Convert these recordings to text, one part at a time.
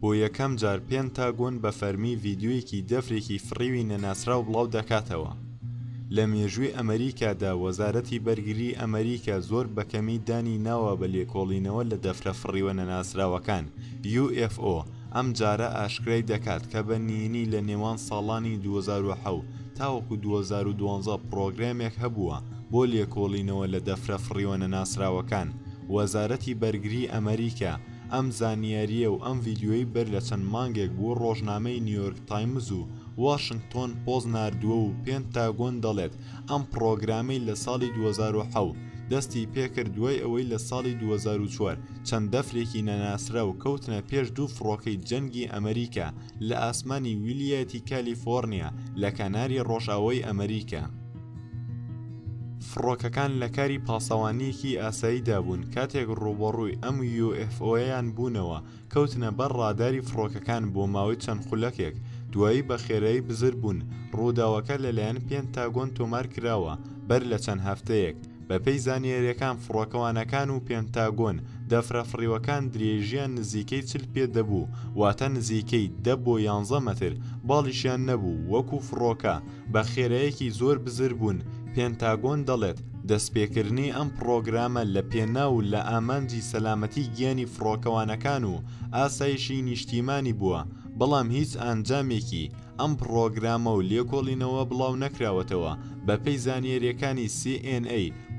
بۆ یەکەم جار پێنتاگۆن بە فەرمی ڤیدیۆیەکی دەفرێکی فڕیوی نەناسراو بڵاو دەکاتەوە. لە مێژووی ئەمریکادا وەزارەتی بەرگریی ئەمریکا زۆر بەکەمی دانی ناوە بە لێکۆڵینەوە لە دەفرە فڕیوە نەناسراوەکان UFO ئەم جارە ئاشکرای دەکات کە بە نهێنی لە نێوان ساڵانی 2007 تاوەکو 2012 پرۆگرامێک هەبووە بۆ لێکۆڵینەوە لە دەفرە فڕیوە نەناسراوەکان. وەزارەتی بەرگریی ئەمریکا ئەم زانیاریە و ئەم ڤیدیۆی بەر لە چەند مانگێک بۆ ڕۆژنامەی نیویۆرک تایمز و واشنگتۆن پۆست ناردووە و پێنتاگۆن دەڵێت ئەم پرۆگرامەی لە ساڵی 2007 دەستی پێکرد دوای ئەوەی لە ساڵی 2004 چەند دەفرێکی نەناسرا و کەوتنە پێش دوو فڕۆکەی جەنگی ئەمریکا لە ئاسمانی ویلایەتی کالیفۆرنیا لە کەناری ڕۆژئاوای ئەمریکا. فڕۆکەکان لە کاری پاسەوانیەکی ئاساییدا بوون کاتێک ڕوبەڕووی ئەم UFOیان بوونەوە کەوتنە بەر ڕاداری فڕۆکەکان بۆ ماوەی چەند خولەکێک. دوایی بە خێرایی بزر بوون. ڕووداوەکە لەلایەن پێنتاگۆن تۆمار کراوە بەر لە چەند هەفتەیەک. بەپێی زانیاریەکان فڕۆکەوانەکان و پێنتاگۆن دەفرە فڕیوەکان درێژیان نزیکەی 40 پێ دەبوو واتە نزیکەی 10 بۆ 11 مەتر باڵیشیان نەبوو وەکو فڕۆکە بە خێراییەکی زۆر بزر بوون. پێنتاگۆن دەڵێت دەستپێکردنی ئەم پرۆگرامە لە پێناو لە ئامانجی سەلامەتی گیانی فڕۆکەوانەکان و ئاسایشی نیشتیمانی بووە بەڵام هیچ ئەنجامێکی ئەم پرۆگرامە و لێکۆڵینەوە بڵاو نەکراوەتەوە. بەپێی زانیاریەکانی CNN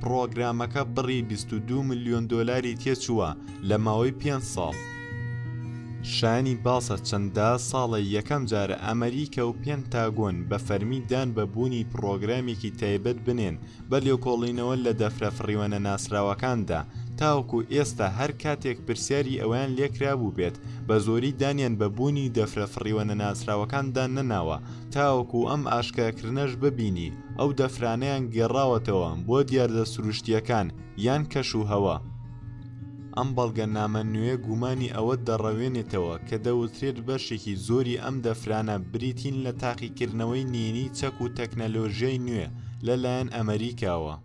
پرۆگرامەکە بڕی 22 ملیۆن دۆلاری تێچووە لە ماوەی 5 ساڵ. شایانی باسە چەندە ساڵە یەکەم جارە ئەمریکا و پێنتاگۆن بە فەرمی دان بە بوونی پرۆگرامێکی تایبەت بنێن بە لێکۆڵینەوە لە دەفرە فڕیوە نەناسراوەکاندا. تاوەکو ئێستا هەر کاتێک پرسیاری ئەویان لێکرابوو بێت بە زۆری دانیان بە بوونی دەفرە فڕیوە نەناسراوەکاندا نەناوە تاوەکو ئەم ئاشکراکردنەش ببینی ئەو دەفرانەیان گێڕاوەتەوە بۆ دیاردە سروشتیەکان یان کەش و هەوا. ئەم بەڵگەنامە نوێ گومانی ئەوە دەڕەوێنێتەوە کە دەوترێت بەشێکی زۆری ئەم دەفرانە بریتین لە تاقیکردنەوەی نهێنی چەک و تەکنەلۆژیای نوێ لەلایەن ئەمریکاوە.